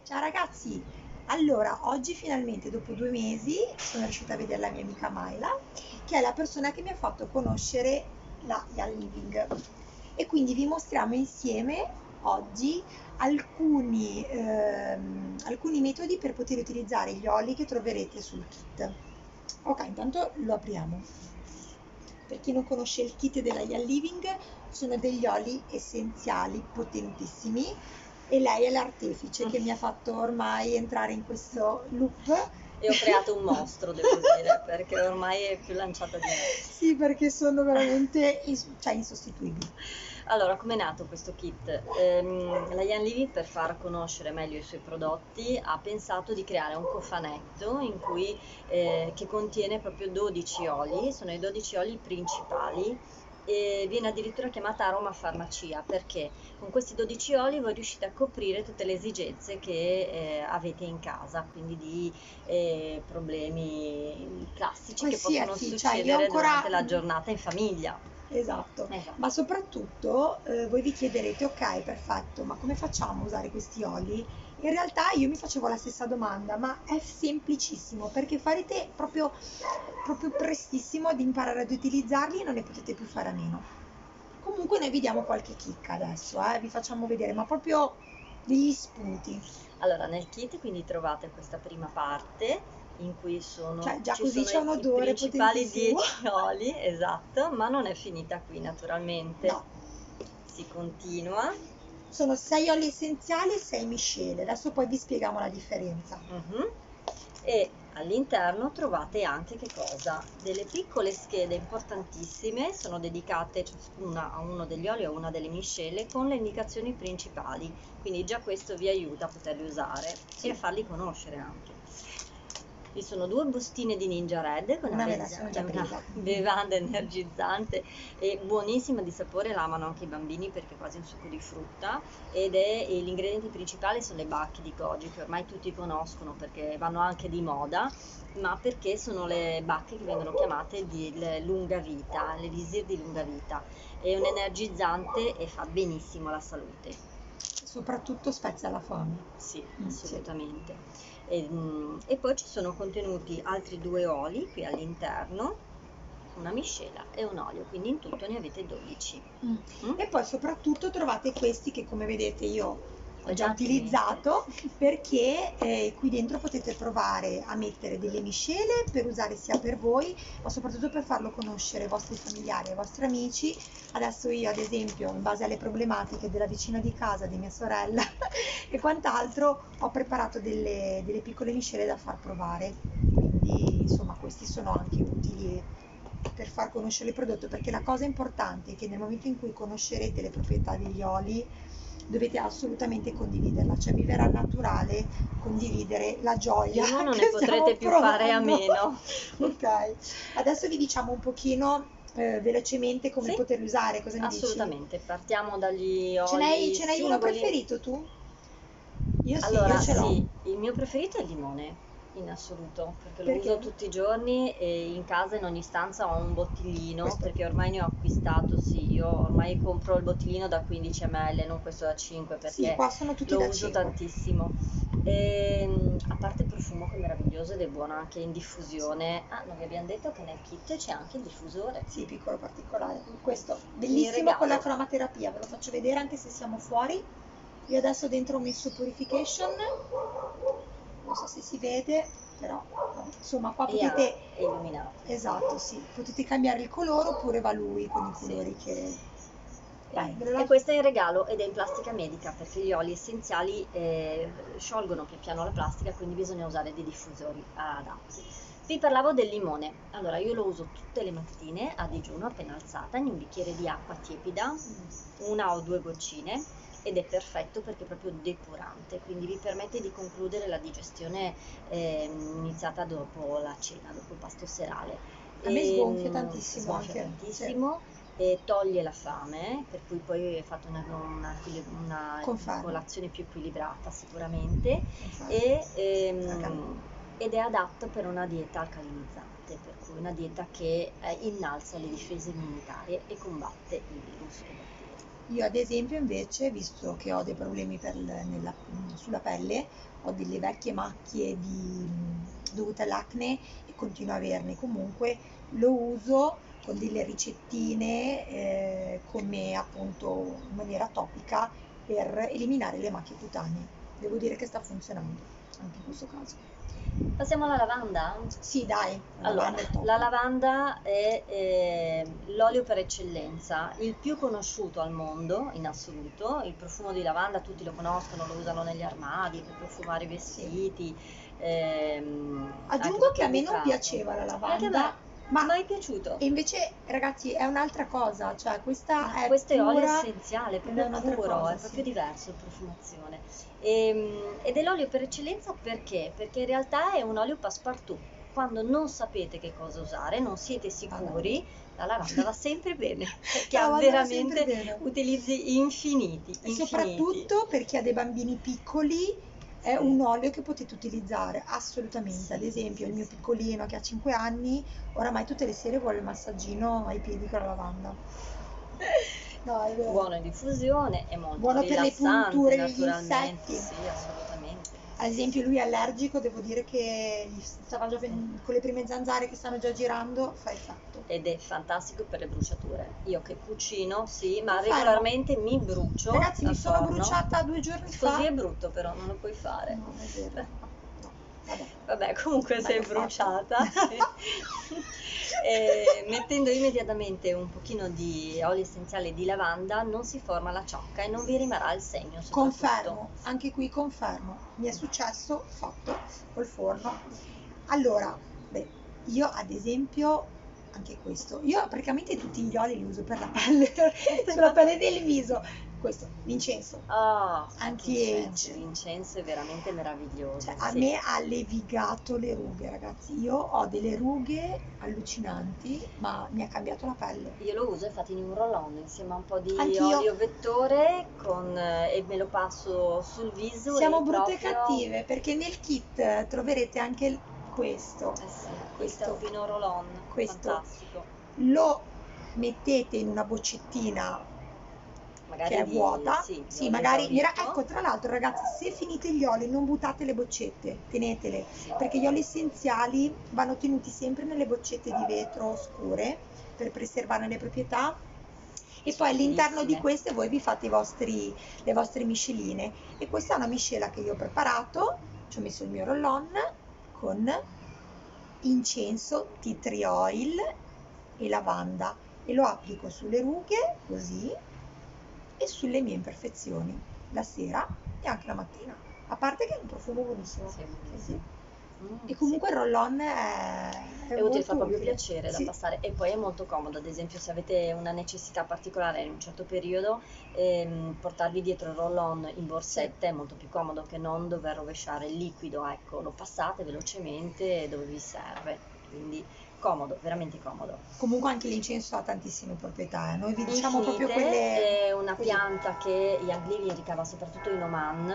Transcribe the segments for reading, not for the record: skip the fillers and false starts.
Ciao ragazzi! Allora, oggi finalmente dopo 2 mesi sono riuscita a vedere la mia amica Maila, che è la persona che mi ha fatto conoscere la Young Living. E quindi vi mostriamo insieme oggi alcuni metodi per poter utilizzare gli oli che troverete sul kit. Ok, intanto lo apriamo. Per chi non conosce il kit della Young Living, sono degli oli essenziali potentissimi e lei è l'artefice che mi ha fatto ormai entrare in questo loop. E ho creato un mostro, devo dire, perché ormai è più lanciata di me. Sì, perché sono veramente insostituibili. Allora, com'è nato questo kit? La Young Living, per far conoscere meglio i suoi prodotti, ha pensato di creare un cofanetto che contiene proprio 12 oli, sono i 12 oli principali, e viene addirittura chiamata aromafarmacia perché con questi 12 oli voi riuscite a coprire tutte le esigenze che avete in casa, quindi di problemi classici che possono Qualsiasi, succedere ancora... durante la giornata in famiglia. Esatto, Esatto. ma soprattutto voi vi chiederete, ok, perfetto, ma come facciamo a usare questi oli? In realtà io mi facevo la stessa domanda, ma è semplicissimo perché farete proprio prestissimo ad imparare ad utilizzarli e non ne potete più fare a meno. Comunque noi vi diamo qualche chicca adesso, vi facciamo vedere, ma proprio degli spunti. Allora, nel kit quindi trovate questa prima parte in cui Cioè, già ci così c'è un sono i odore principali potentissimo. 10 oli, esatto, ma non è finita qui naturalmente. No. Si continua. Sono 6 oli essenziali e 6 miscele. Adesso poi vi spieghiamo la differenza. E all'interno trovate anche che cosa? Delle piccole schede importantissime, sono dedicate ciascuna a uno degli oli o a una delle miscele con le indicazioni principali, quindi già questo vi aiuta a poterli usare e a farli conoscere anche. Vi sono 2 bustine di Ninja Red con Una me la sono già presa. una bevanda energizzante e buonissima di sapore, la amano anche i bambini perché è quasi un succo di frutta e gli ingredienti principali sono le bacche di goji che ormai tutti conoscono perché vanno anche di moda, ma perché sono le bacche che vengono chiamate di lunga vita, l'elisir di lunga vita. È un energizzante e fa benissimo alla salute. Soprattutto spezza la fame. Sì, assolutamente. E poi ci sono contenuti altri 2 oli qui all'interno, una miscela e un olio, quindi in tutto ne avete 12. E poi soprattutto trovate questi che, come vedete, io ho già Esattamente. utilizzato perché qui dentro potete provare a mettere delle miscele per usare sia per voi, ma soprattutto per farlo conoscere ai vostri familiari, ai vostri amici. Adesso io, ad esempio, in base alle problematiche della vicina di casa, di mia sorella e quant'altro, ho preparato delle piccole miscele da far provare. Quindi, insomma, questi sono anche utili per far conoscere il prodotto, perché la cosa importante è che nel momento in cui conoscerete le proprietà degli oli dovete assolutamente condividerla, cioè vi verrà naturale condividere la gioia Io non che ne potrete più stiamo fare a provando. meno. Ok, adesso vi diciamo un pochino velocemente come Sì, poterli usare, cosa ne dici? assolutamente. Partiamo dagli oli Ce n'hai uno singoli. preferito tu? Io sì, Allora, io ce l'ho. sì, il mio preferito è il limone, in assoluto, perché lo Perché? uso tutti i giorni e in casa in ogni stanza ho un bottiglino, Questo. perché ormai ne ho acquistato, sì, io ormai compro il bottiglino da 15 ml, non questo da 5, Sì, perché qua sono tutti lo da uso 5. tantissimo. A parte il profumo che è meraviglioso ed è buono anche in diffusione. Ah, non vi abbiamo detto che nel kit c'è anche il diffusore. Sì, piccolo particolare. Questo, In bellissimo regalo. con la cromaterapia, ve lo faccio vedere anche se siamo fuori. Io adesso dentro ho messo Purification, non so se si vede, però insomma qua E potete... è illuminato. Esatto, sì, potete cambiare il colore oppure va lui con i Sì. colori che... Dai, ve lo e lascio- questo è in regalo ed è in plastica medica perché gli oli essenziali sciolgono pian piano la plastica, quindi bisogna usare dei diffusori adatti. Vi parlavo del limone. Allora, io lo uso tutte le mattine a digiuno, appena alzata, in un bicchiere di acqua tiepida, 1 o 2 goccine, ed è perfetto perché è proprio depurante, quindi vi permette di concludere la digestione iniziata dopo la cena, dopo il pasto serale. A me sgonfia tantissimo Sgonfia anche, tantissimo. E toglie la fame, per cui poi fate una Confermo. colazione più equilibrata sicuramente, Confermo. ed è adatto per una dieta alcalinizzante, per cui una dieta che innalza le difese immunitarie e combatte i virus e i batteri. Io ad esempio invece, visto che ho dei problemi sulla pelle, ho delle vecchie macchie dovute all'acne e continuo a averne, comunque lo uso con delle ricettine come appunto in maniera topica per eliminare le macchie cutanee. Devo dire che sta funzionando anche in questo caso. Passiamo alla lavanda? Sì, dai, la Allora, lavanda è top. la lavanda è l'olio per eccellenza, il più conosciuto al mondo in assoluto. Il profumo di lavanda tutti lo conoscono, lo usano negli armadi per profumare i vestiti. Anche Aggiungo che tutto a il me non bucato. piaceva la Anche a me, lavanda, ma mai piaciuto. e invece ragazzi è un'altra cosa, cioè questa Ma è questo è olio pura essenziale, è ed è proprio un'altra puro, cosa, è proprio sì. diverso in profumazione. Ed è l'olio per eccellenza perché? Perché in realtà è un olio passepartout. Quando non sapete che cosa usare, non siete sicuri, la lavanda va sempre bene, perché La ha lavanda va sempre veramente bene. utilizzi infiniti, E infiniti. soprattutto per chi ha dei bambini piccoli è Sì. un olio che potete utilizzare assolutamente. Sì, Ad esempio, sì, il mio sì. piccolino che ha 5 anni, oramai tutte le sere vuole il massaggino ai piedi con la lavanda. No, è vero. Buono in diffusione, è molto Buono per le rilassante punture degli naturalmente, insetti. sì, assolutamente. Ad esempio, lui è allergico, devo dire che gli stava già con le prime zanzare che stanno già girando, fa effetto. Ed è fantastico per le bruciature. Io che cucino, sì, ma Confermo. regolarmente mi brucio Ragazzi, mi al sono forno. bruciata 2 giorni fa. Così è brutto però, non lo puoi fare. No, è vero. No, vabbè. Vabbè, comunque sei Bello fatto. bruciata, sì. E mettendo immediatamente un pochino di olio essenziale di lavanda non si forma la ciocca e non vi rimarrà il segno soprattutto. Confermo, anche qui confermo. Mi è successo, fatto, col forno. Allora, beh, io ad esempio, anche questo, io praticamente tutti gli oli li uso per la pelle, sulla pelle del viso. Questo, l'incenso, Ah, anti-age. l'incenso è veramente meraviglioso. Cioè, a sì. me ha levigato le rughe, ragazzi. Io ho delle rughe allucinanti, ma mi ha cambiato la pelle. Io lo uso infatti in un roll-on insieme a un po' di Anch'io. olio vettore e me lo passo sul viso Siamo e brutte e proprio... cattive perché nel kit troverete anche questo. Eh sì, il Questo. tappino roll-on, Questo. fantastico. Lo mettete in una boccettina Magari che è vuota. sì, Sì, olio magari. esaurito. Ecco, tra l'altro, ragazzi, se finite gli oli, non buttate le boccette, tenetele, Sì. perché gli oli essenziali vanno tenuti sempre nelle boccette di vetro scure per preservarne le proprietà. E poi all'interno di Sottilissime. queste voi vi fate le vostre misceline. E questa è una miscela che io ho preparato, ci ho messo il mio roll-on con incenso, tea tree oil e lavanda e lo applico sulle rughe così e sulle mie imperfezioni la sera e anche la mattina. A parte che è un profumo buonissimo. Sì, Sì. E sì. comunque il roll-on è È utile, molto fa proprio utile. piacere da Sì. passare e poi è molto comodo, ad esempio se avete una necessità particolare in un certo periodo, portarvi dietro il roll-on in borsetta è molto più comodo che non dover rovesciare il liquido, ecco, lo passate velocemente dove vi serve, quindi comodo, veramente comodo. Comunque anche l'incenso ha tantissime proprietà, noi vi diciamo proprio Infinite, quelle. è una pianta che Yaglivi ricava soprattutto in Oman,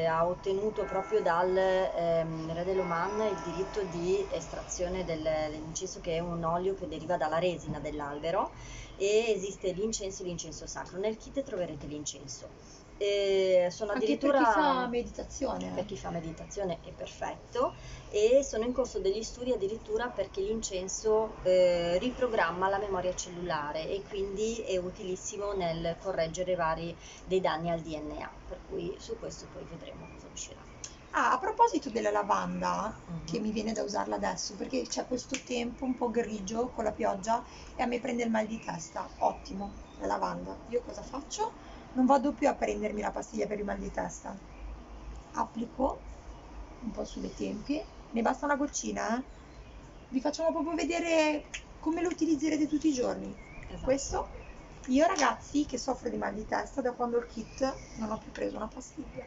ha ottenuto proprio dal re dell'Oman il diritto di estrazione dell'incenso, che è un olio che deriva dalla resina dell'albero, e esiste l'incenso e l'incenso sacro. Nel kit troverete l'incenso. Sono Anche addirittura per chi fa meditazione. per chi fa meditazione è perfetto, e sono in corso degli studi addirittura perché l'incenso riprogramma la memoria cellulare e quindi è utilissimo nel correggere dei danni al DNA, per cui su questo poi vedremo cosa uscirà. Ah, a proposito della lavanda, che mi viene da usarla adesso, perché c'è questo tempo un po' grigio con la pioggia e a me prende il mal di testa. Ottimo, la lavanda. Io cosa faccio? Non vado più a prendermi la pastiglia per il mal di testa. Applico un po' sulle tempie, ne basta una goccina, Vi facciamo proprio vedere come lo utilizzerete tutti i giorni. Esatto. Questo, io ragazzi che soffro di mal di testa, da quando ho il kit non ho più preso una pastiglia.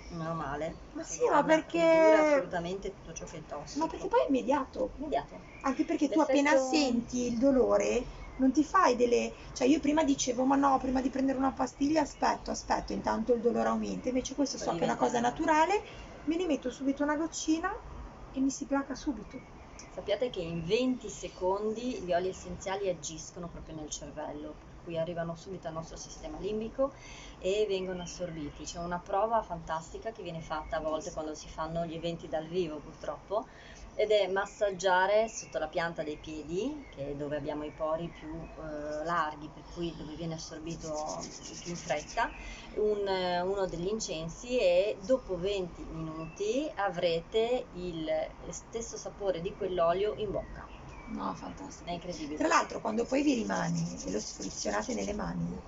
Meno male. Ma sì, Secondo ma me perché. ridurre assolutamente tutto ciò che è tossico. Ma perché poi è immediato. Immediato. Anche perché tu appena L'effetto- senti il dolore non ti fai delle. Cioè io prima dicevo ma no, prima di prendere una pastiglia aspetto, intanto il dolore aumenta. Invece questo so che è una cosa naturale, me ne metto subito una goccina e mi si placa subito. Sappiate che in 20 secondi gli oli essenziali agiscono proprio nel cervello, per cui arrivano subito al nostro sistema limbico e vengono assorbiti. C'è una prova fantastica che viene fatta a volte quando si fanno gli eventi dal vivo, purtroppo, ed è massaggiare sotto la pianta dei piedi, che è dove abbiamo i pori più larghi, per cui dove viene assorbito più in fretta, uno degli incensi, e dopo 20 minuti avrete il stesso sapore di quell'olio in bocca. No, È fantastico. incredibile. Tra l'altro, quando poi vi rimane e lo sfrizionate nelle mani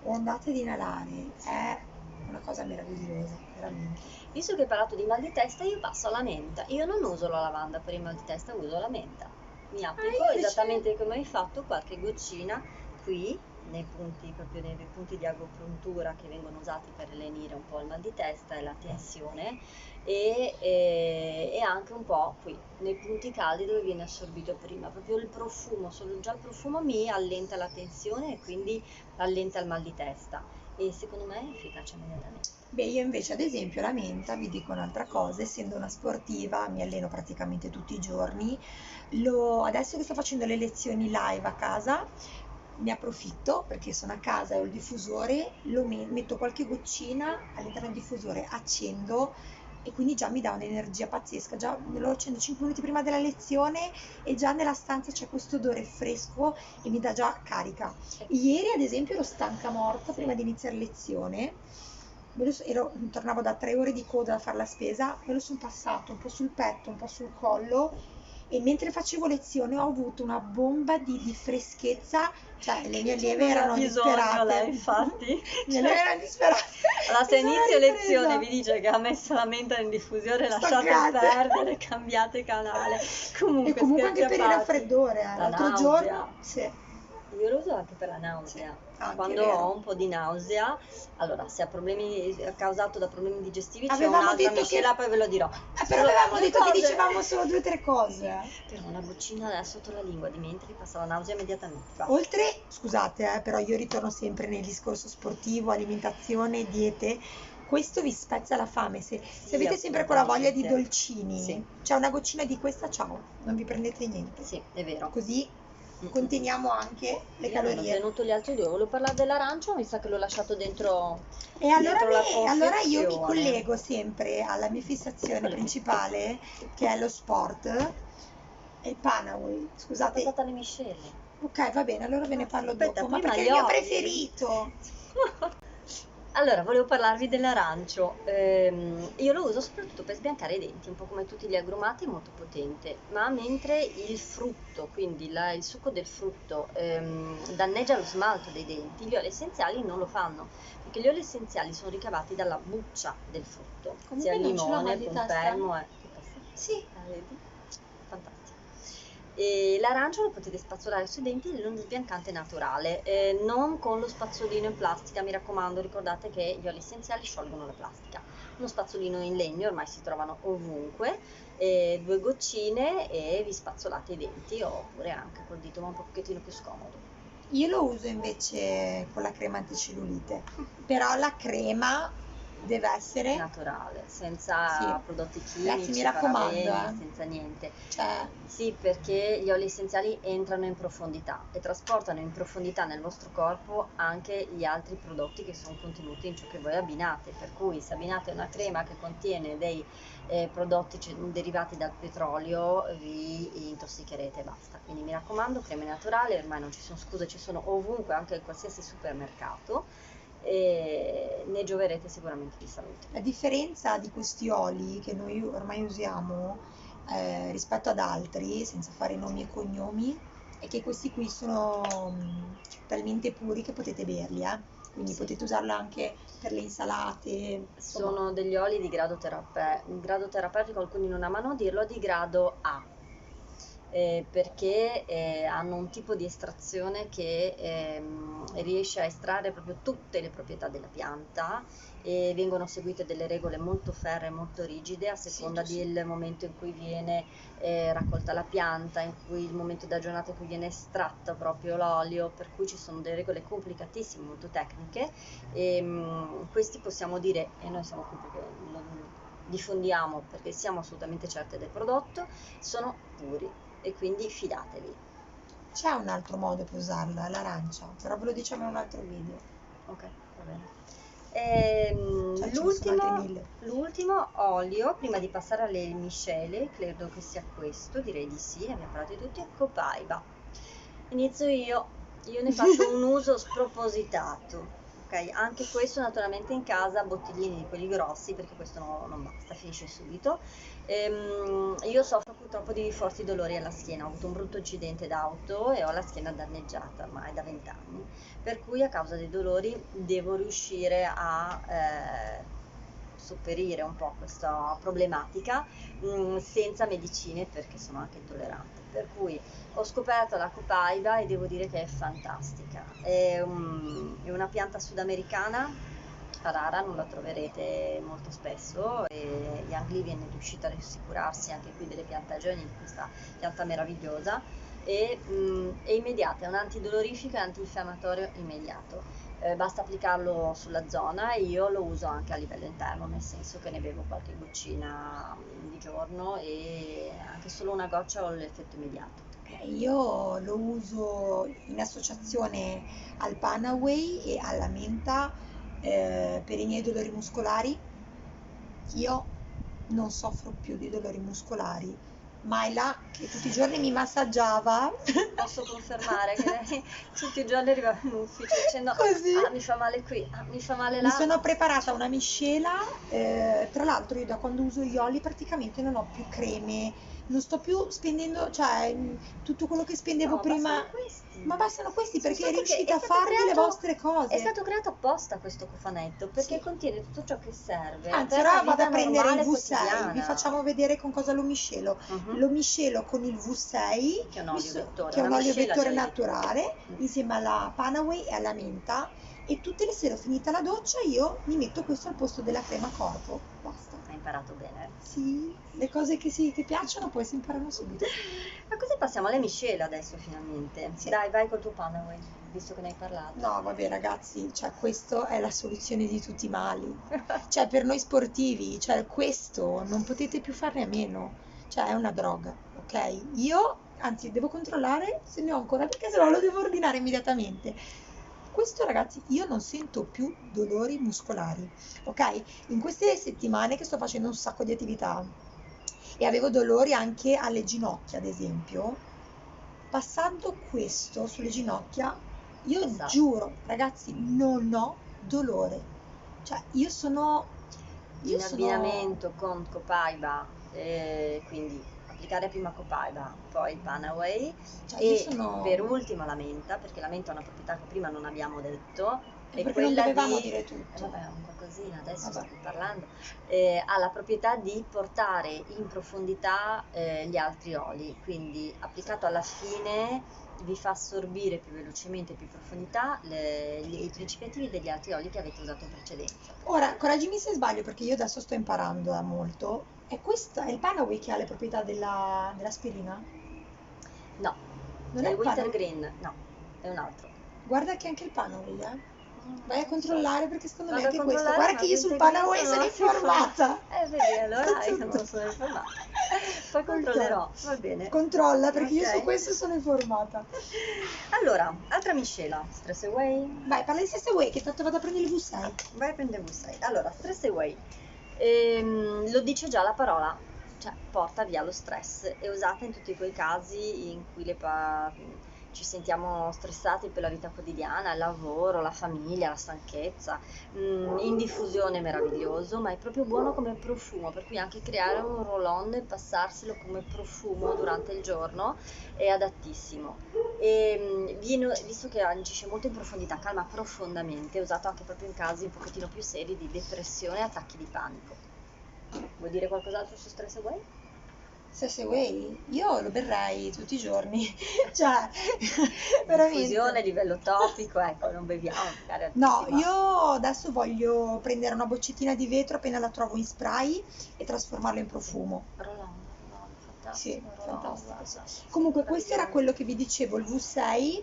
e andate ad inalare, è una cosa meravigliosa, veramente. Visto che hai parlato di mal di testa, io passo alla menta. Io non uso la lavanda per il mal di testa, uso la menta. Mi applico io invece- esattamente come hai fatto, qualche goccina qui, nei punti, proprio nei punti di agopuntura che vengono usati per lenire un po' il mal di testa e la tensione, e anche un po' qui, nei punti caldi dove viene assorbito prima. Proprio il profumo, solo già il profumo mi allenta la tensione e quindi allenta il mal di testa. E secondo me è efficace immediatamente. Beh, io invece, ad esempio, la menta, vi dico un'altra cosa, essendo una sportiva, mi alleno praticamente tutti i giorni. Adesso che sto facendo le lezioni live a casa, ne approfitto perché sono a casa e ho il diffusore, metto qualche goccina all'interno del diffusore, accendo e quindi già mi dà un'energia pazzesca. Già lo accendo 5 minuti prima della lezione e già nella stanza c'è questo odore fresco e mi dà già carica. Ieri, ad esempio, ero stanca morta prima di iniziare lezione. Tornavo da 3 ore di coda a fare la spesa, me lo sono passato un po' sul petto, un po' sul collo, e mentre facevo lezione ho avuto una bomba di freschezza, cioè le mie allieve erano disperate. Lei, infatti. Le mie allieve erano disperate. Allora, se Mi sono inizio ripresa. lezione vi dice che ha messo la menta nel diffusore, lasciate Staccate. perdere, cambiate canale. Comunque, E comunque anche scherzi per a il parte, raffreddore, la l'altro nausea. giorno, sì. Io lo uso anche per la nausea. Anche, Quando vero. ho un po' di nausea, allora se ha problemi causato da problemi digestivi, c'è Avevamo un'altra detto miscela, poi ve lo dirò. Però avevamo Due detto che cose. dicevamo solo 2 o 3 cose. Però una goccina sotto la lingua di menta vi passa la nausea immediatamente. Basta. Oltre, scusate, però io ritorno sempre nel discorso sportivo, alimentazione, diete. Questo vi spezza la fame. Se avete sempre quella voglia di dolcini, Sì. c'è una goccina di questa, ciao, non vi prendete niente. Sì, è vero. Così conteniamo anche le Io non ho calorie. tenuto gli altri due, volevo parlare dell'arancio, mi sa che l'ho lasciato dentro. E allora, dentro la allora io mi confezione. collego sempre alla mia fissazione principale, che è lo sport e il Panaway. Scusate. Ho le miscele. Ok, va bene, allora ve ne parlo Aspetta, dopo, ma prima perché è gli il mio oli. preferito. Allora, volevo parlarvi dell'arancio. Io lo uso soprattutto per sbiancare i denti, un po' come tutti gli agrumati, è molto potente, ma mentre il frutto, quindi il succo del frutto, danneggia lo smalto dei denti, gli oli essenziali non lo fanno, perché gli oli essenziali sono ricavati dalla buccia del frutto, Comunque sia non ce l'ho limone, mal di testa. pompelmo, sì, vedi? Fantastico. E l'arancio lo potete spazzolare sui denti ed è uno sbiancante naturale, non con lo spazzolino in plastica, mi raccomando, ricordate che gli oli essenziali sciolgono la plastica. Uno spazzolino in legno, ormai si trovano ovunque, 2 goccine e vi spazzolate i denti, oppure anche col dito, ma un pochettino più scomodo. Io lo uso invece con la crema anticellulite, però la crema deve essere Naturale, senza Sì. prodotti Ragazzi, chimici, mi raccomando, parabeni, senza niente. cioè, Sì, perché gli oli essenziali entrano in profondità e trasportano in profondità nel vostro corpo anche gli altri prodotti che sono contenuti in ciò che voi abbinate. Per cui se abbinate una crema che contiene dei prodotti derivati dal petrolio, vi intossicherete e basta. Quindi mi raccomando, creme naturali, ormai non ci sono scuse, ci sono ovunque, anche in qualsiasi supermercato. E ne gioverete sicuramente di salute. la differenza di questi oli che noi ormai usiamo rispetto ad altri, senza fare nomi e cognomi, è che questi qui sono talmente puri che potete berli, quindi Sì. potete usarlo anche per le insalate. Insomma. Sono degli oli di grado terapeutico, alcuni non amano dirlo, di grado A, perché hanno un tipo di estrazione che riesce a estrarre proprio tutte le proprietà della pianta, e vengono seguite delle regole molto ferree, molto rigide a seconda del momento in cui viene raccolta la pianta, in cui il momento della giornata in cui viene estratto proprio l'olio, per cui ci sono delle regole complicatissime, molto tecniche. Questi possiamo dire, e noi siamo qui perché lo diffondiamo perché siamo assolutamente certe del prodotto, sono puri e quindi fidatevi. C'è un altro modo per usarla, l'arancia, però ve lo diciamo in un altro video. Ok, va bene. Cioè, ce ne sono altri mille. L'ultimo olio, prima di passare alle miscele, credo che sia questo, direi di sì, abbiamo parlato di tutti, è copaiba. Inizio io ne faccio un uso spropositato. Ok, anche questo naturalmente in casa, bottiglini di quelli grossi, perché questo non basta, finisce subito. Io soffro purtroppo di forti dolori alla schiena, ho avuto un brutto incidente d'auto e ho la schiena danneggiata ormai da 20 anni, per cui a causa dei dolori devo riuscire a sopperire un po' questa problematica senza medicine perché sono anche intollerante. Per cui ho scoperto la copaiba e devo dire che è fantastica. È una pianta sudamericana rara, non la troverete molto spesso e Young Living è riuscita a rassicurarsi anche qui delle piantagioni di questa pianta meravigliosa e è immediata, è un antidolorifico e antinfiammatorio immediato. Basta applicarlo sulla zona e io lo uso anche a livello interno, nel senso che ne bevo qualche goccina di giorno e anche solo una goccia ho l'effetto immediato. Io lo uso in associazione al Panaway e alla menta per i miei dolori muscolari. Io non soffro più di dolori muscolari, ma è là che tutti i giorni mi massaggiava. Posso confermare che lei tutti i giorni arriva in ufficio dicendo Così. ah, mi fa male qui, ah, mi fa male là. Mi sono preparata una miscela, tra l'altro io da quando uso gli oli praticamente non ho più creme, non sto più spendendo, cioè tutto quello che spendevo No, prima. bastano questi. Ma bastano questi Sì, perché so riuscite è a stato farvi le creato- vostre cose. È stato creato apposta questo cofanetto perché Sì. contiene tutto ciò che serve Anzi, per la ora vado a vita prendere il normale, V6, quotidiana. vi facciamo vedere con cosa lo miscelo. Mhm. Lo miscelo con il V6, Che è un olio vettore, che è un una olio miscela di vettore oli naturale, vettore. insieme alla Panaway e alla menta. E tutte le sere, finita la doccia, io mi metto questo al posto della crema corpo. Basta. Hai imparato bene. Sì, le cose che piacciono poi si imparano subito. Ma così passiamo alle miscele adesso finalmente. Sì. Dai, vai col tuo Panaway, visto che ne hai parlato. No, vabbè ragazzi, cioè questa è la soluzione di tutti i mali. Cioè per noi sportivi, cioè questo non potete più farne a meno. Cioè è una droga, ok? Io, anzi, devo controllare se ne ho ancora perché sennò lo devo ordinare immediatamente. Questo ragazzi, io non sento più dolori muscolari, ok? In queste settimane che sto facendo un sacco di attività e avevo dolori anche alle ginocchia, ad esempio, passando questo sulle ginocchia, io Esatto. giuro, ragazzi, non ho dolore. Cioè, In abbinamento con copaiba, quindi applicare prima copaiba, poi Panaway Cioè, e per ultimo la menta, perché la menta ha una proprietà che prima non abbiamo detto, è perché non quella dovevamo di... dire tutto. vabbè, un qualcosina, adesso Vabbè. stiamo parlando, ha la proprietà di portare in profondità gli altri oli, quindi applicato alla fine vi fa assorbire più velocemente e più in profondità i principi attivi degli altri oli che avete usato in precedenza. Ora, correggimi se sbaglio, perché io adesso sto imparando molto. È il Panaway che ha le proprietà dell'aspirina? No, Non è è il il Panaway? Wintergreen, no, è un altro. Guarda che anche il Panaway, Vai a controllare perché secondo me Vado a anche questo. controllare, Guarda ma che io sul Wintergreen Panaway sono non si fa. informata. Vedi, allora Su io non tutto. sono informata. Poi controllerò, va bene. Controlla perché io su Ok. questo sono informata. Allora, altra miscela, Stress Away. Vai, parla di stessa way che tanto vado a prendere il V6. Vai a prendere V6. Allora, Stress Away. Lo dice già la parola, cioè porta via lo stress. È usata in tutti quei casi in cui ci sentiamo stressati per la vita quotidiana, il lavoro, la famiglia, la stanchezza. In diffusione è meraviglioso, ma è proprio buono come profumo, per cui anche creare un roll-on e passarselo come profumo durante il giorno è adattissimo. Visto che agisce molto in profondità, calma profondamente, è usato anche proprio in casi un pochettino più seri di depressione e attacchi di panico. Vuoi dire qualcos'altro su Stress Away? Stessa way, io lo berrei tutti i giorni. Cioè, veramente. Diffusione, livello topico, ecco, non beviamo magari No, altissima. io adesso voglio prendere una boccettina di vetro appena la trovo in spray e trasformarlo in profumo. Roll-on, fantastico. Sì, roll-on, fantastico. guarda. Comunque questo era quello che vi dicevo, il V6.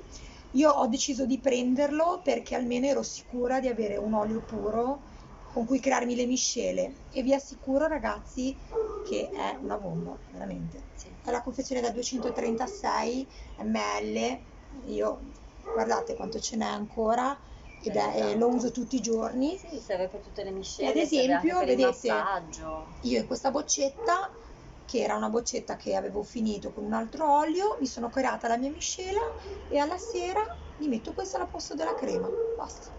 Io ho deciso di prenderlo perché almeno ero sicura di avere un olio puro con cui crearmi le miscele e vi assicuro ragazzi che è una bomba, veramente. Sì. È la confezione da 236 ml, io guardate quanto ce n'è ancora ed è, lo uso tutti i giorni. Sì, serve per tutte le E miscele, ad serve anche esempio, per il vedete, massaggio. io in questa boccetta, che era una boccetta che avevo finito con un altro olio, mi sono creata la mia miscela e alla sera mi metto questa al posto della crema, basta.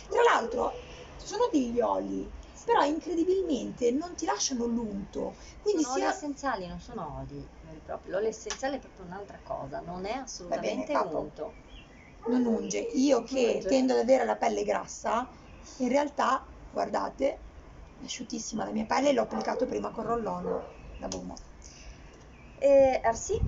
Tra l'altro sono degli oli, però incredibilmente non ti lasciano l'unto, quindi Sono oli sia... essenziali, non sono oli veri e propri. L'olio essenziale è proprio un'altra cosa, non è Va bene, assolutamente capo, unto. non unge. Io che Unge. tendo ad avere la pelle grassa, in realtà, guardate, è asciuttissima la mia pelle e l'ho applicato prima con roll-on, la bomba. RC,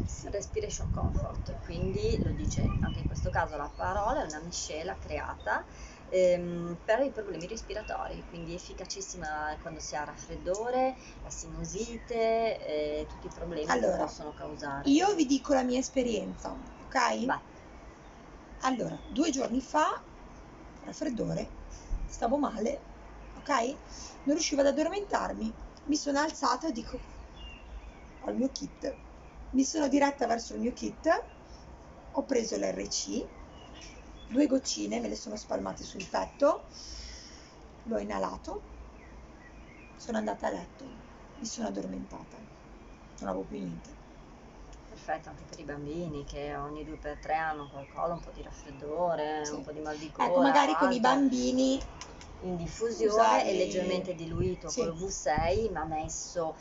Sì. Respiration Comfort, quindi lo dice anche in questo caso la parola, è una miscela creata per i problemi respiratori, quindi efficacissima quando si ha raffreddore, la sinusite, tutti i problemi che Allora, possono causare. io vi dico la mia esperienza, ok? Vai. Allora, 2 giorni fa, raffreddore, stavo male, ok? Non riuscivo ad addormentarmi. Mi sono alzata e dico, ho il mio kit. Mi sono diretta verso il mio kit, ho preso l'RC, 2 goccine, me le sono spalmate sul petto, l'ho inalato, sono andata a letto, mi sono addormentata, non avevo più niente. Perfetto anche per i bambini che ogni 2 per 3 hanno qualcosa, un po' di raffreddore, Sì. un po' di mal di gola Ecco, o magari con i altro. bambini In diffusione usarli... e leggermente diluito Sì. col V6, ma messo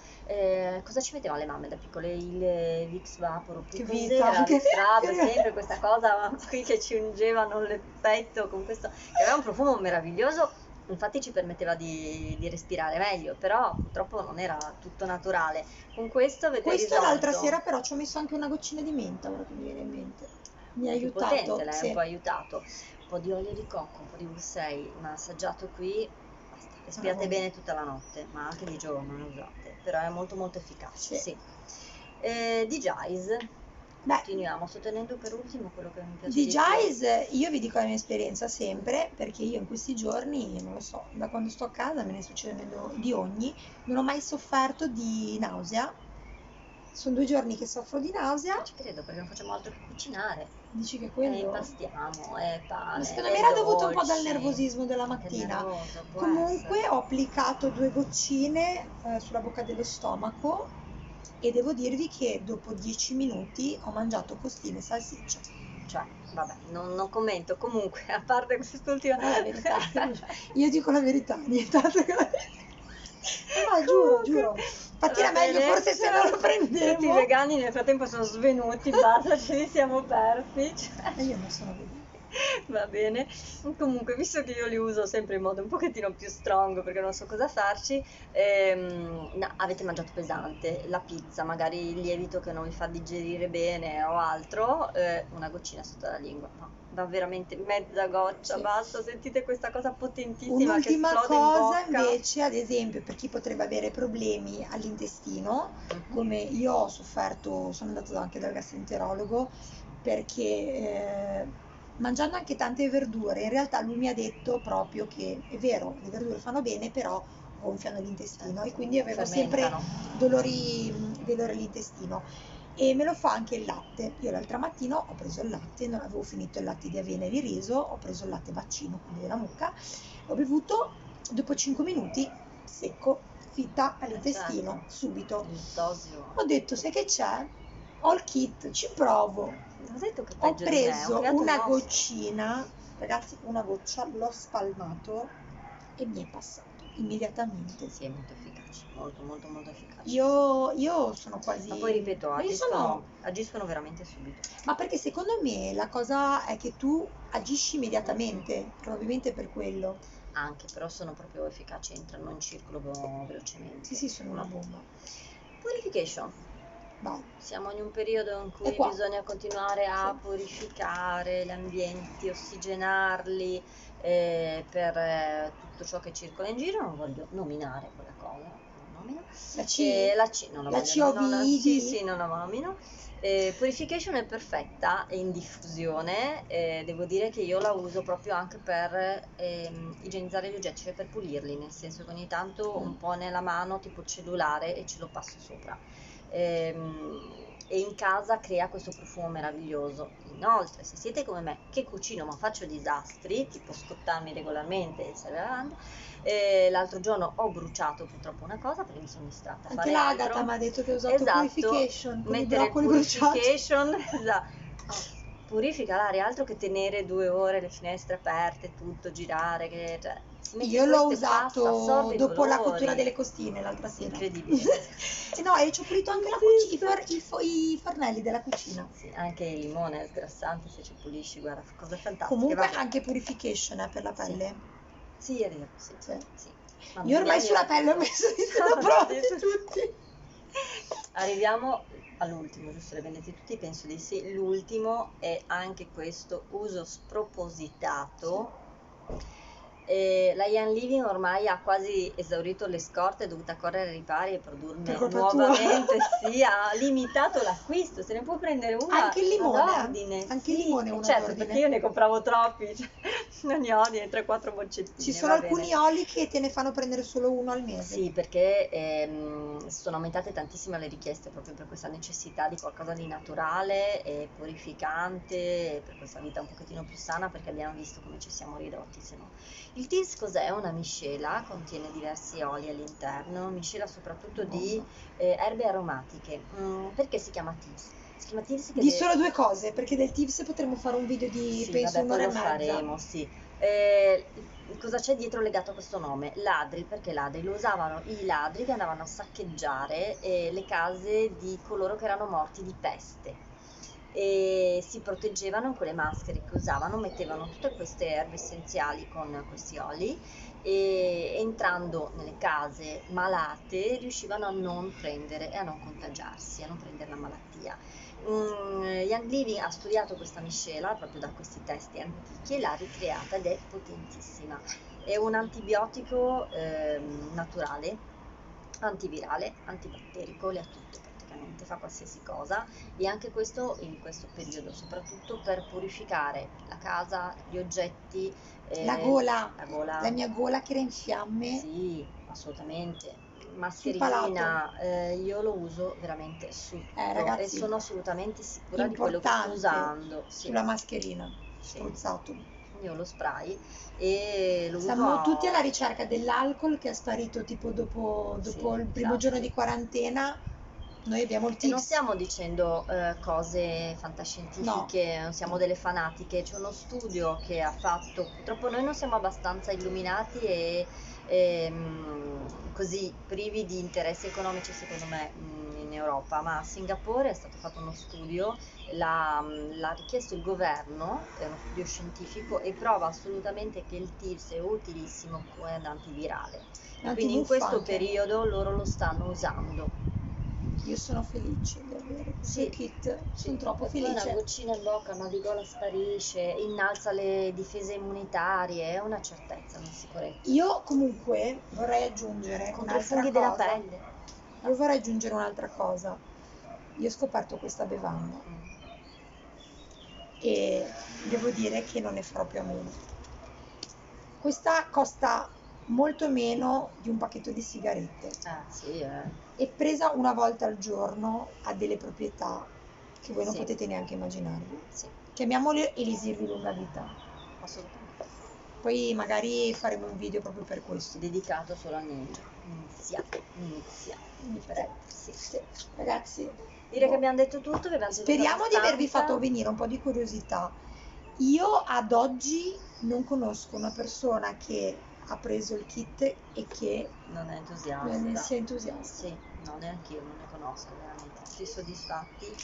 cosa ci mettevano le mamme da piccole? Il Vicks Vapor oppure Che cos'era? vita, Il che- scrub, sempre questa cosa qui che ci ungevano il petto con questo, che aveva un profumo meraviglioso, infatti ci permetteva di respirare meglio, però purtroppo non era tutto naturale. Con questo avete Questo risolto. l'altra sera però ci ho messo anche una goccina di menta, ora che mi viene in mente. Mi ha È più potente, aiutato, l'hai sì. un po' aiutato. Un po' di olio di cocco, un po' di V6, massaggiato qui, basta. Respirate bene tutta la notte, ma anche di giorno ne usate, però è molto molto efficace, Sì. sì. Di Jais, Beh, continuiamo, sto tenendo per ultimo quello che mi piace di di più. Jais io vi dico la mia esperienza sempre, perché io in questi giorni, non lo so, da quando sto a casa me ne succedono di ogni, non ho mai sofferto di nausea. Sono 2 giorni che soffro di nausea. Ci credo perché non facciamo altro che cucinare. Dici che quello... Impastiamo, è pane, Ma secondo me è era dovuto un po' dal dolci, nervosismo della anche il mattina. nervoso, può Comunque essere. ho applicato 2 goccine sulla bocca dello stomaco e devo dirvi che dopo 10 minuti ho mangiato costine e salsiccia. Cioè, vabbè, non commento. Comunque, a parte quest'ultima... Però è la verità. Io dico la verità, nient'altro che la verità. No, Comunque, giuro. Infatti va era meglio bene. forse se non lo Tutti i prendevo. vegani nel frattempo sono svenuti, basta, ce li siamo persi. Cioè. E io non sono vegana. Va bene. Comunque, visto che io li uso sempre in modo un pochettino più strong perché non so cosa farci, no, avete mangiato pesante, la pizza, magari il lievito che non vi fa digerire bene o altro, una goccina sotto la lingua. No, va veramente mezza goccia, Sì. basta, sentite questa cosa potentissima che Un'ultima esplode in cosa bocca. invece, ad esempio, per chi potrebbe avere problemi all'intestino, Mhm. come io ho sofferto, sono andata anche dal gastroenterologo perché mangiando anche tante verdure, in realtà lui mi ha detto proprio che è vero, le verdure fanno bene, però gonfiano l'intestino e quindi avevo sempre Fermentano. dolori all'intestino. E me lo fa anche il latte. Io l'altra mattina ho preso il latte, non avevo finito il latte di avena e di riso, ho preso il latte vaccino, quindi della mucca, ho bevuto, dopo 5 minuti, secco, fitta all'intestino, Certo. subito. Il dosio. Ho detto, sai che c'è? Ho il kit, ci provo. Ho detto che Ho peggio di me, ho preso creato un una mostro. goccina, ragazzi, una goccia, l'ho spalmato e mi è passato immediatamente. Sì, è molto efficace, molto molto molto efficace. Io sono quasi... Ma poi ripeto, Ma io agiscono veramente subito. Ma perché secondo me la cosa è che tu agisci immediatamente, probabilmente per quello. Anche, però sono proprio efficaci, entrano in circolo velocemente. Sì, sì, sono una bomba. Purification. Vai. Siamo in un periodo in È cui qua. bisogna continuare a Sì. purificare gli ambienti, ossigenarli per tutto ciò che circola in giro. Non voglio nominare quella cosa, nomino. La C? La C non la La voglio, COVID? sì, non la nomino. Purification è perfetta, è in diffusione, devo dire che io la uso proprio anche per igienizzare gli oggetti, cioè per pulirli, nel senso che ogni tanto un po' nella mano tipo cellulare e ce lo passo sopra. E in casa crea questo profumo meraviglioso. Inoltre, se siete come me che cucino ma faccio disastri, tipo scottarmi regolarmente e stare lavando, l'altro giorno ho bruciato purtroppo una cosa perché mi sono distratta a Anche fare l'Agata altro. mi ha detto che ha usato Esatto, Purification con i mettere il broccoli bruciati. purification, esatto. Purifica l'aria, altro che tenere 2 ore le finestre aperte, tutto, girare, cioè, si mette Io l'ho questo e passa, usato assorbe i dopo la dolori. cottura delle costine l'altra sera. Incredibile. E no, e ci ho pulito anche i fornelli della cucina. Sì, anche il limone è sgrassante se ci pulisci, guarda, cosa fantastica. Comunque vabbè. anche Purification per la Sì. pelle. Sì, è vero, sì. Sì. Sì. Mamma Io ormai mia, sulla io- pelle ho messo i provati tutti. Arriviamo all'ultimo, giusto? Le vendete tutti? Penso di sì. L'ultimo è anche questo uso spropositato. La Young Living ormai ha quasi esaurito le scorte, è dovuta correre ai ripari e produrne Per colpa nuovamente. tua. Sì, ha limitato l'acquisto, se ne può prendere una Anche il limone, ad ordine. anche il Sì, limone è uno ad certo, ordine. perché io ne compravo troppi, cioè, non ne ho ne 3-4 boccettine. Ci sono va bene. alcuni oli che te ne fanno prendere solo uno al mese. Sì, perché sono aumentate tantissimo le richieste proprio per questa necessità di qualcosa di naturale e purificante, e per questa vita un pochettino più sana, perché abbiamo visto come ci siamo ridotti, se no. Il Teals cos'è? Una miscela, contiene diversi oli all'interno, miscela soprattutto di erbe aromatiche. Perché si chiama Teals? Si chiama Teals Di solo due cose, perché del tips potremmo fare un video di sì, penso vabbè, poi un'ora e lo mezza. faremo, sì. Cosa c'è dietro legato a questo nome? Ladri, perché ladri? Lo usavano i ladri che andavano a saccheggiare le case di coloro che erano morti di peste e si proteggevano con le maschere che usavano, mettevano tutte queste erbe essenziali con questi oli e entrando nelle case malate riuscivano a non prendere e a non contagiarsi, a non prendere la malattia. Young Living ha studiato questa miscela proprio da questi testi antichi e l'ha ricreata ed è potentissima. È un antibiotico naturale, antivirale, antibatterico, le ha tutte praticamente, fa qualsiasi cosa e anche questo in questo periodo, soprattutto per purificare la casa, gli oggetti, La gola, la gola. la mia gola che era in fiamme. Sì, assolutamente. Sul Mascherina, io lo uso veramente su tutto e ragazzi, sono assolutamente sicura di quello che sto importante usando. Sì, sulla mascherina, sì. spruzzato. Io ho lo spray e lo Siamo uso tutti alla ricerca dell'alcol che è sparito tipo dopo Sì, il primo esatto. giorno di quarantena. Noi abbiamo il E non tips. stiamo dicendo cose fantascientifiche, non siamo delle fanatiche, c'è uno studio che ha fatto, purtroppo noi non siamo abbastanza illuminati e così privi di interessi economici secondo me in Europa, ma a Singapore è stato fatto uno studio, l'ha richiesto il governo, è uno studio scientifico e prova assolutamente che il TIRS è utilissimo come antivirale. E quindi in questo Antimuffa anche. periodo loro lo stanno usando. Io sono felice di avere questo Sì, kit, sì. sono troppo E poi una felice. goccina in bocca, ma di gola sparisce, innalza le difese immunitarie, è una certezza, una sicurezza. Io comunque vorrei aggiungere Contro i un'altra funghi della cosa. pelle. Io vorrei aggiungere un'altra cosa. Io ho scoperto questa bevanda Mm. e devo dire che non ne farò più a meno. Questa costa molto meno di un pacchetto di sigarette. Sì, E presa una volta al giorno ha delle proprietà che voi non Sì. potete neanche immaginarvi. Sì, Chiamiamole elisir di lunga vita. assolutamente. Poi magari faremo un video proprio per questo. Dedicato solo a Ninja. Inizia. Sì. Sì. Ragazzi, Direi che abbiamo detto tutto, vi abbiamo detto speriamo di avervi abbastanza. fatto venire un po' di curiosità. Io ad oggi non conosco una persona che ha preso il kit e che Non è ne entusiasta. sia entusiasta. Sì, no, neanche io non ne conosco veramente. Tutti soddisfatti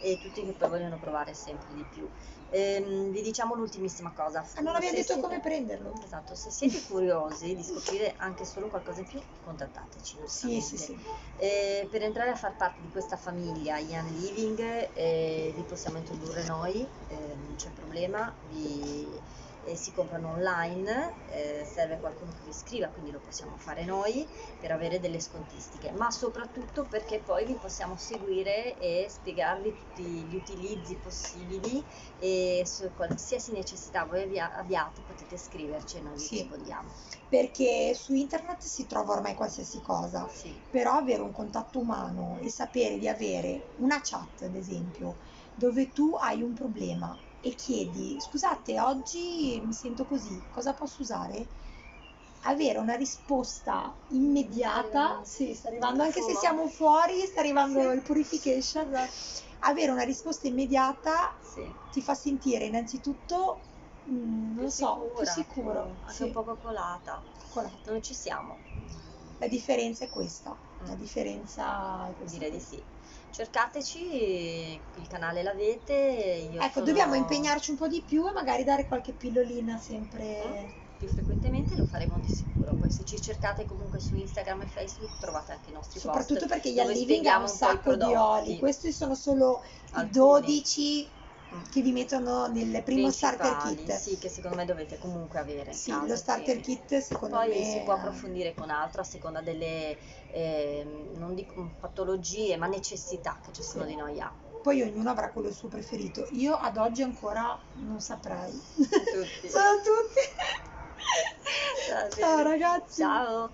e tutti che poi vogliono provare sempre di più. Vi diciamo l'ultimissima cosa. Non abbiamo Se detto siete- come prenderlo. Esatto, se siete curiosi di scoprire anche solo qualcosa in più, contattateci. Sì, giustamente. sì. Per entrare a far parte di questa famiglia Young Living vi possiamo introdurre noi, non c'è problema, si comprano online, serve qualcuno che vi scriva, quindi lo possiamo fare noi per avere delle scontistiche, ma soprattutto perché poi vi possiamo seguire e spiegarvi tutti gli utilizzi possibili, e su qualsiasi necessità voi abbiate potete scriverci e noi vi Sì. rispondiamo. Perché su internet si trova ormai qualsiasi cosa, Sì. però avere un contatto umano e sapere di avere una chat, ad esempio, dove tu hai un problema e chiedi, scusate, oggi mi sento così, cosa posso usare? Avere una risposta immediata, sì, sta arrivando, anche se siamo fuori, sta arrivando Sì. il purification. Esatto. Avere una risposta immediata Sì. ti fa sentire innanzitutto, non so, più sicuro. anche Sì. un po' coccolata. Coccolata. Noi ci siamo. La differenza è questa, la differenza è questa. Direi di sì. Cercateci, il canale l'avete, io Ecco, sono dobbiamo impegnarci un po' di più e magari dare qualche pillolina sempre. più frequentemente, lo faremo di sicuro. Poi se ci cercate comunque su Instagram e Facebook trovate anche i nostri Soprattutto post perché gli dove Alliving ha spieghiamo un un po' i sacco di oli. prodotti. Questi sono solo Alcuni. i 12 che vi mettono nel primo starter Principali, kit. sì, che secondo me dovete comunque avere in Sì, casa, lo starter sì. kit secondo Poi me si può approfondire con altro a seconda delle, non dico patologie, ma necessità che ciascuno di noi ha. Poi ognuno avrà quello suo preferito. Io ad oggi ancora non saprei. Tutti. Ciao a tutti. Va Ciao bene. ragazzi. Ciao.